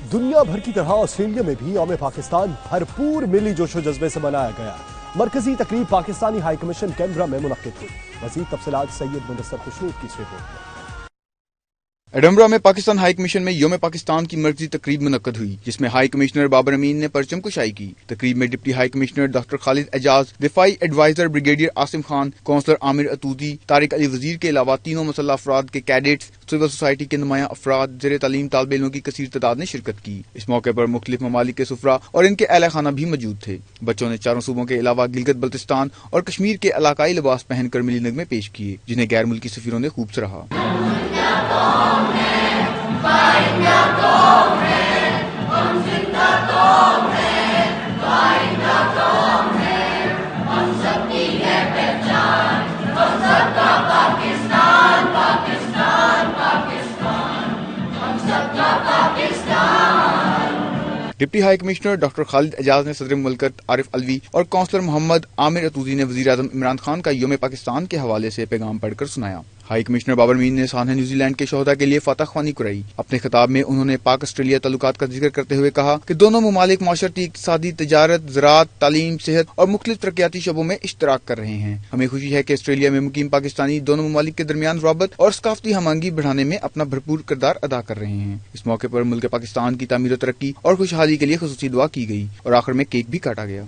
दुनिया भर की तरह ऑस्ट्रेलिया में भी यौम पाकिस्तान भरपूर मिली जोशो जज्बे से मनाया गया। मरकजी तकरीब पाकिस्तानी हाई कमीशन कैनबरा में मुनक्किद हुई। मज़ीद तफसीलात सैयद मुनस्सर खुशनूद की रिपोर्ट में। एडिनबरा में पाकिस्तान हाई कमीशन में यौम पाकिस्तान की मरकजी तकरीब मुनक्कद हुई, जिसमें हाई कमिश्नर बाबर अमीन ने परचम कुशाई की। तकरीब में deputy high commissioner doctor Khalid Ejaz, दिफाई adviser brigadier Asim Khan, counsellor Amir Atudi, Tariq Ali Wazir के अलावा तीनों मुसल्लह अफराद के कैडेट्स, सिविल सोसाइटी के नुमायां अफराद, ज़ेर तालीम तालिब इल्मों की कसीर तादाद ने शिरकत की। इस मौके पर मुख्तलिफ ममालिक के सुफरा और इनके अहले खाना भी मौजूद थे। बच्चों ने चारों सूबों के अलावा गिलगित बल्तिस्तान और कश्मीर के इलाकाई लिबास पहनकर मिली नगमे पेश किए, जिन्हें गैर मुल्की सफीरों ने खूब सराहा। Deputy high commissioner doctor Khalid Ejaz ने सदर मुल्कत आरिफ अलवी और काउंसलर मोहम्मद आमिर अतूदी ने वज़ीर आज़म इमरान खान का यौम पाकिस्तान के हवाले से पैगाम पढ़कर सुनाया। हाई कमिश्नर बाबर अमीन ने सानहा न्यूजीलैंड के शोहदा के लिए फातह ख्वानी कराई। अपने खिताब में उन्होंने पाक ऑस्ट्रेलिया ताल्लुकात का जिक्र करते हुए कहा कि दोनों ममालिक माशरती, इक़्तिसादी, तिजारत, ज़राअत, तालीम, सेहत और मुख्तलिफ तरक्याती शोबों में इश्तराक कर रहे हैं। हमें खुशी है कि ऑस्ट्रेलिया में मुकीम पाकिस्तानी दोनों ममालिक के दरमियान रवाबत और सकाफती हमआहंगी बढ़ाने में अपना भरपूर किरदार अदा कर रहे हैं। इस मौके पर मुल्क पाकिस्तान की तामीर और तरक्की और खुशहाली के लिए खुसूसी दुआ की गई और आखिर में केक भी काटा गया।